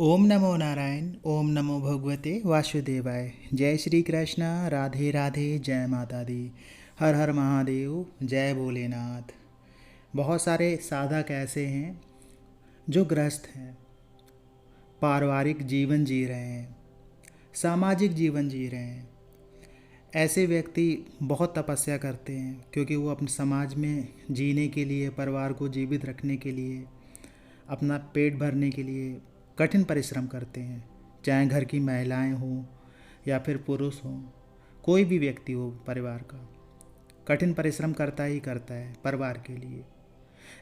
ओम नमो नारायण। ओम नमो भगवते वासुदेवाय। जय श्री कृष्ण। राधे राधे। जय माता दी। हर हर महादेव। जय भोलेनाथ। बहुत सारे साधक ऐसे हैं जो ग्रस्त हैं, पारिवारिक जीवन जी रहे हैं, सामाजिक जीवन जी रहे हैं। ऐसे व्यक्ति बहुत तपस्या करते हैं क्योंकि वो अपने समाज में जीने के लिए, परिवार को जीवित रखने के लिए, अपना पेट भरने के लिए कठिन परिश्रम करते हैं। चाहे घर की महिलाएं हों या फिर पुरुष हों, कोई भी व्यक्ति हो परिवार का, कठिन परिश्रम करता ही करता है परिवार के लिए।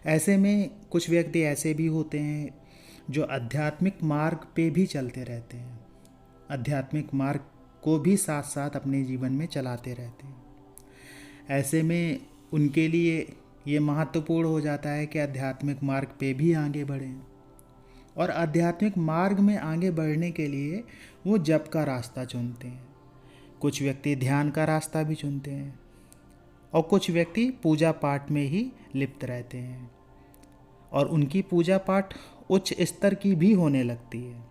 ऐसे में कुछ व्यक्ति ऐसे भी होते हैं जो आध्यात्मिक मार्ग पे भी चलते रहते हैं, आध्यात्मिक मार्ग को भी साथ साथ अपने जीवन में चलाते रहते हैं। ऐसे में उनके लिए ये महत्वपूर्ण हो जाता है कि आध्यात्मिक मार्ग पे भी आगे बढ़ें, और आध्यात्मिक मार्ग में आगे बढ़ने के लिए वो जप का रास्ता चुनते हैं। कुछ व्यक्ति ध्यान का रास्ता भी चुनते हैं और कुछ व्यक्ति पूजा पाठ में ही लिप्त रहते हैं, और उनकी पूजा पाठ उच्च स्तर की भी होने लगती है।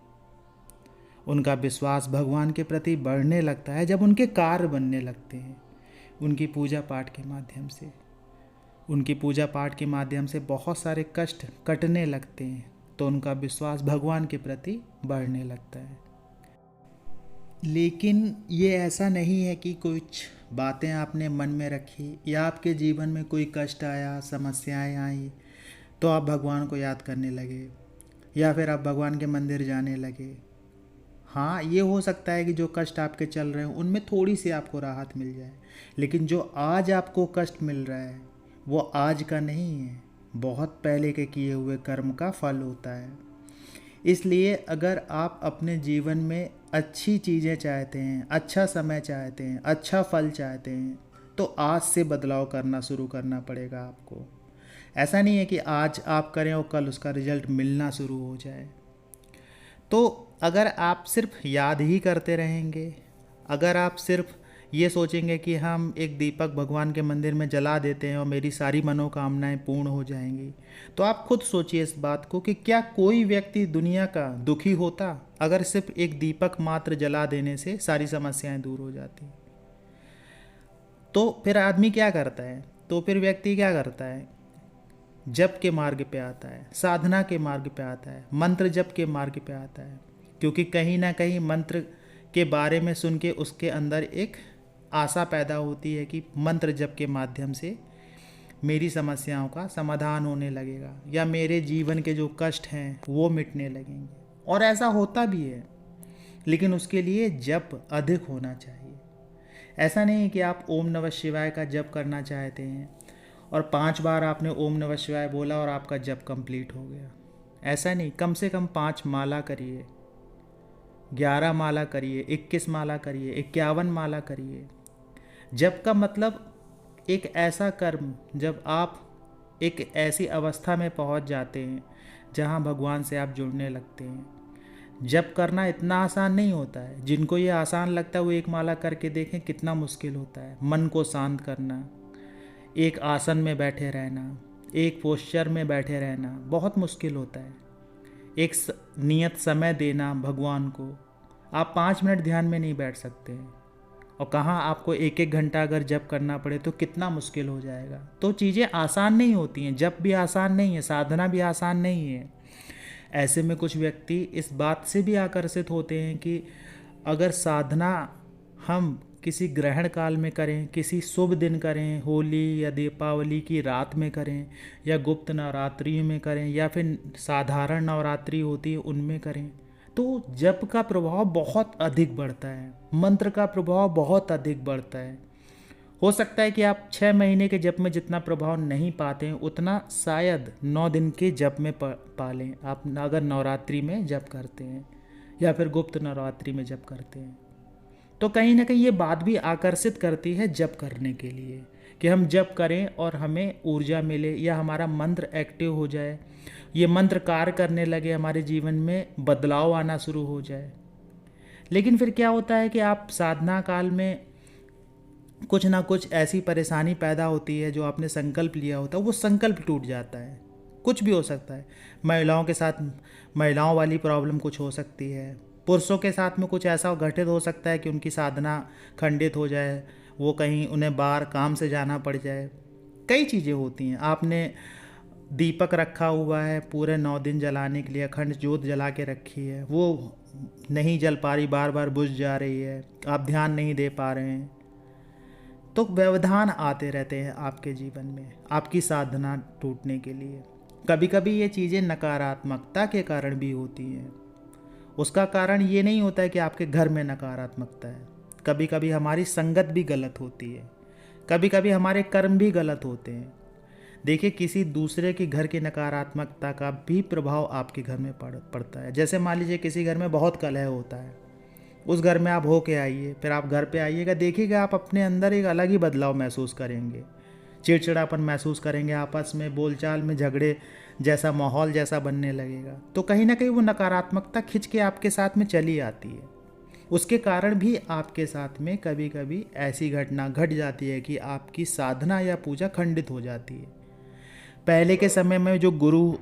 उनका विश्वास भगवान के प्रति बढ़ने लगता है जब उनके कार्य बनने लगते हैं। उनकी पूजा पाठ के माध्यम से, उनकी पूजा पाठ के माध्यम से बहुत सारे कष्ट कटने लगते हैं, तो उनका विश्वास भगवान के प्रति बढ़ने लगता है। लेकिन ये ऐसा नहीं है कि कुछ बातें आपने मन में रखी या आपके जीवन में कोई कष्ट आया, समस्याएं आई, तो आप भगवान को याद करने लगे या फिर आप भगवान के मंदिर जाने लगे। हाँ, ये हो सकता है कि जो कष्ट आपके चल रहे हैं उनमें थोड़ी सी आपको राहत मिल जाए, लेकिन जो आज आपको कष्ट मिल रहा है वो आज का नहीं है, बहुत पहले के किए हुए कर्म का फल होता है। इसलिए अगर आप अपने जीवन में अच्छी चीज़ें चाहते हैं, अच्छा समय चाहते हैं, अच्छा फल चाहते हैं, तो आज से बदलाव करना शुरू करना पड़ेगा आपको। ऐसा नहीं है कि आज आप करें और कल उसका रिजल्ट मिलना शुरू हो जाए। तो अगर आप सिर्फ याद ही करते रहेंगे, अगर आप सिर्फ ये सोचेंगे कि हम एक दीपक भगवान के मंदिर में जला देते हैं और मेरी सारी मनोकामनाएं पूर्ण हो जाएंगी, तो आप खुद सोचिए इस बात को कि क्या कोई व्यक्ति दुनिया का दुखी होता अगर सिर्फ एक दीपक मात्र जला देने से सारी समस्याएं दूर हो जाती? तो फिर आदमी क्या करता है? तो फिर व्यक्ति क्या करता है? जप के मार्ग पे आता है, साधना के मार्ग पे आता है, मंत्र जप के मार्ग पे आता है, क्योंकि कहीं ना कहीं मंत्र के बारे में सुन के उसके अंदर एक आशा पैदा होती है कि मंत्र जप के माध्यम से मेरी समस्याओं का समाधान होने लगेगा या मेरे जीवन के जो कष्ट हैं वो मिटने लगेंगे। और ऐसा होता भी है, लेकिन उसके लिए जप अधिक होना चाहिए। ऐसा नहीं है कि आप ओम नमः शिवाय का जप करना चाहते हैं और 5 बार आपने ओम नमः शिवाय बोला और आपका जप कंप्लीट हो गया। ऐसा नहीं, कम से कम 5 माला करिए, 11 माला करिए, 21 माला करिए, 51 माला करिए। जप का मतलब एक ऐसा कर्म जब आप एक ऐसी अवस्था में पहुंच जाते हैं जहां भगवान से आप जुड़ने लगते हैं। जप करना इतना आसान नहीं होता है। जिनको ये आसान लगता है वो एक माला करके देखें कितना मुश्किल होता है। मन को शांत करना, एक आसन में बैठे रहना, एक पोस्चर में बैठे रहना बहुत मुश्किल होता है। एक नियत समय देना भगवान को। आप 5 मिनट ध्यान में नहीं बैठ सकते हैं, और कहाँ आपको 1-1 घंटा अगर जप करना पड़े तो कितना मुश्किल हो जाएगा। तो चीज़ें आसान नहीं होती हैं, जप भी आसान नहीं है, साधना भी आसान नहीं है। ऐसे में कुछ व्यक्ति इस बात से भी आकर्षित होते हैं कि अगर साधना हम किसी ग्रहण काल में करें, किसी शुभ दिन करें, होली या दीपावली की रात में करें, या गुप्त नवरात्रि में करें, या फिर साधारण नवरात्रि होती है उनमें करें, तो जप का प्रभाव बहुत अधिक बढ़ता है, मंत्र का प्रभाव बहुत अधिक बढ़ता है। हो सकता है कि आप 6 महीने के जप में जितना प्रभाव नहीं पाते हैं उतना शायद 9 दिन के जप में पा लें आप, अगर नवरात्रि में जप करते हैं या फिर गुप्त नवरात्रि में जप करते हैं। तो कहीं ना कहीं ये बात भी आकर्षित करती है जप करने के लिए कि हम जप करें और हमें ऊर्जा मिले या हमारा मंत्र एक्टिव हो जाए, ये मंत्र कार्य करने लगे, हमारे जीवन में बदलाव आना शुरू हो जाए। लेकिन फिर क्या होता है कि आप साधना काल में कुछ ना कुछ ऐसी परेशानी पैदा होती है, जो आपने संकल्प लिया होता है वो संकल्प टूट जाता है। कुछ भी हो सकता है। महिलाओं के साथ महिलाओं वाली प्रॉब्लम कुछ हो सकती है, पुरुषों के साथ में कुछ ऐसा घटित हो सकता है कि उनकी साधना खंडित हो जाए, वो कहीं उन्हें बाहर काम से जाना पड़ जाए। कई चीज़ें होती हैं। आपने दीपक रखा हुआ है पूरे 9 दिन जलाने के लिए, अखंड ज्योत जला के रखी है, वो नहीं जल पा रही, बार बार बुझ जा रही है, आप ध्यान नहीं दे पा रहे हैं। तो व्यवधान आते रहते हैं आपके जीवन में आपकी साधना टूटने के लिए। कभी कभी ये चीज़ें नकारात्मकता के कारण भी होती हैं। उसका कारण ये नहीं होता है कि आपके घर में नकारात्मकता है, कभी कभी हमारी संगत भी गलत होती है, कभी कभी हमारे कर्म भी गलत होते हैं। देखिए, किसी दूसरे के घर की नकारात्मकता का भी प्रभाव आपके घर में पड़ता है। जैसे मान लीजिए किसी घर में बहुत कलह होता है, उस घर में आप हो के आइए, फिर आप घर पे आइएगा, देखिएगा आप अपने अंदर एक अलग ही बदलाव महसूस करेंगे, चिड़चिड़ापन महसूस करेंगे, आपस में बोलचाल में झगड़े जैसा माहौल जैसा बनने लगेगा। तो कहीं ना कहीं वो नकारात्मकता खिंच के आपके साथ में चली आती है। उसके कारण भी आपके साथ में कभी कभी ऐसी घटना घट जाती है कि आपकी साधना या पूजा खंडित हो जाती है। पहले के समय में जो गुरु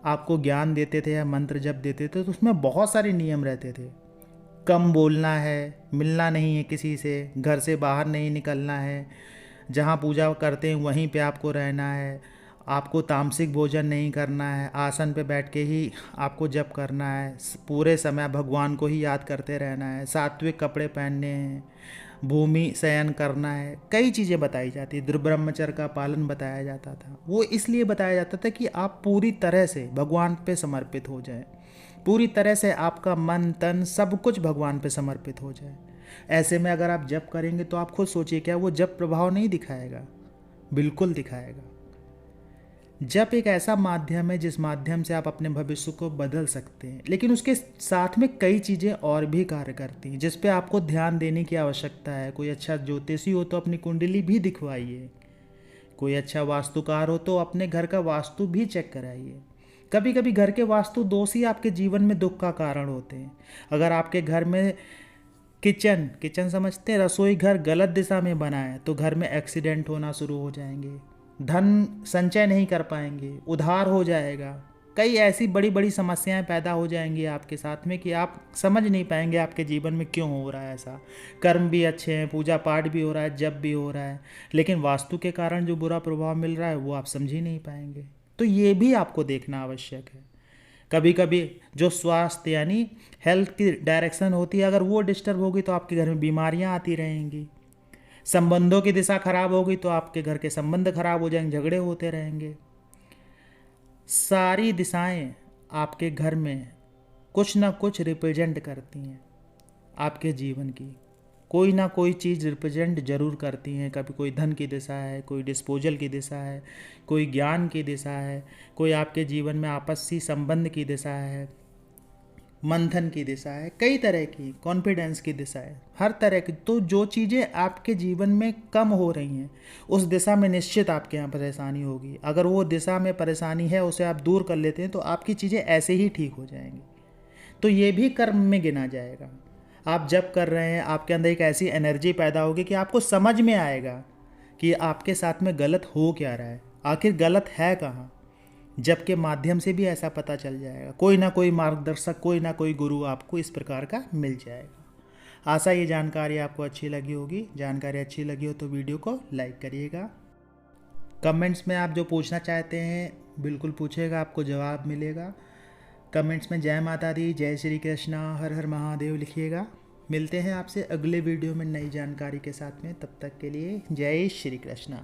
आपको ज्ञान देते थे या मंत्र जप देते थे, तो उसमें बहुत सारे नियम रहते थे। कम बोलना है, मिलना नहीं है किसी से, घर से बाहर नहीं निकलना है, जहाँ पूजा करते हैं वहीं पे आपको रहना है, आपको तामसिक भोजन नहीं करना है, आसन पे बैठ के ही आपको जप करना है, पूरे समय भगवान को ही याद करते रहना है, सात्विक कपड़े पहनने हैं, भूमि शयन करना है। कई चीज़ें बताई जाती, दुर्ब्रह्मचर्य का पालन बताया जाता था। वो इसलिए बताया जाता था कि आप पूरी तरह से भगवान पे समर्पित हो जाएं, पूरी तरह से आपका मन तन सब कुछ भगवान पे समर्पित हो जाए। ऐसे में अगर आप जप करेंगे तो आप खुद सोचिए, क्या वो जप प्रभाव नहीं दिखाएगा? बिल्कुल दिखाएगा। जप एक ऐसा माध्यम है जिस माध्यम से आप अपने भविष्य को बदल सकते हैं, लेकिन उसके साथ में कई चीज़ें और भी कार्य करती हैं जिस पे आपको ध्यान देने की आवश्यकता है। कोई अच्छा ज्योतिषी हो तो अपनी कुंडली भी दिखवाइए, कोई अच्छा वास्तुकार हो तो अपने घर का वास्तु भी चेक कराइए। कभी कभी घर के वास्तु दोष ही आपके जीवन में दुख का कारण होते हैं। अगर आपके घर में किचन समझते हैं, रसोई घर गलत दिशा में बना है तो घर में एक्सीडेंट होना शुरू हो जाएंगे, धन संचय नहीं कर पाएंगे, उधार हो जाएगा, कई ऐसी बड़ी बड़ी समस्याएं पैदा हो जाएंगी आपके साथ में कि आप समझ नहीं पाएंगे आपके जीवन में क्यों हो रहा है ऐसा। कर्म भी अच्छे हैं, पूजा पाठ भी हो रहा है, जप भी हो रहा है, लेकिन वास्तु के कारण जो बुरा प्रभाव मिल रहा है वो आप समझ ही नहीं पाएंगे। तो ये भी आपको देखना आवश्यक है। कभी कभी जो स्वास्थ्य यानी हेल्थ की डायरेक्शन होती है, अगर वो डिस्टर्ब होगी तो आपके घर में बीमारियां आती रहेंगी। संबंधों की दिशा खराब होगी तो आपके घर के संबंध खराब हो जाएंगे, झगड़े होते रहेंगे। सारी दिशाएं आपके घर में कुछ ना कुछ रिप्रेजेंट करती हैं, आपके जीवन की कोई ना कोई चीज़ रिप्रेजेंट जरूर करती हैं। कभी कोई धन की दिशा है, कोई डिस्पोजल की दिशा है, कोई ज्ञान की दिशा है, कोई आपके जीवन में आपसी संबंध की दिशा है, मंथन की दिशा है, कई तरह की कॉन्फिडेंस की दिशा है, हर तरह की। तो जो चीज़ें आपके जीवन में कम हो रही हैं उस दिशा में निश्चित आपके यहाँ परेशानी होगी। अगर वो दिशा में परेशानी है उसे आप दूर कर लेते हैं तो आपकी चीज़ें ऐसे ही ठीक हो जाएंगी। तो ये भी कर्म में गिना जाएगा। आप जब कर रहे हैं आपके अंदर एक ऐसी एनर्जी पैदा होगी कि आपको समझ में आएगा कि आपके साथ में गलत हो क्या रहा है, आखिर गलत है कहाँ। जब के माध्यम से भी ऐसा पता चल जाएगा, कोई ना कोई मार्गदर्शक, कोई ना कोई गुरु आपको इस प्रकार का मिल जाएगा। आशा ये जानकारी आपको अच्छी लगी होगी। जानकारी अच्छी लगी हो तो वीडियो को लाइक करिएगा। कमेंट्स में आप जो पूछना चाहते हैं बिल्कुल पूछिएगा, आपको जवाब मिलेगा। कमेंट्स में जय माता दी, जय श्री कृष्णा, हर हर महादेव लिखिएगा। मिलते हैं आपसे अगले वीडियो में नई जानकारी के साथ में, तब तक के लिए जय श्री कृष्णा।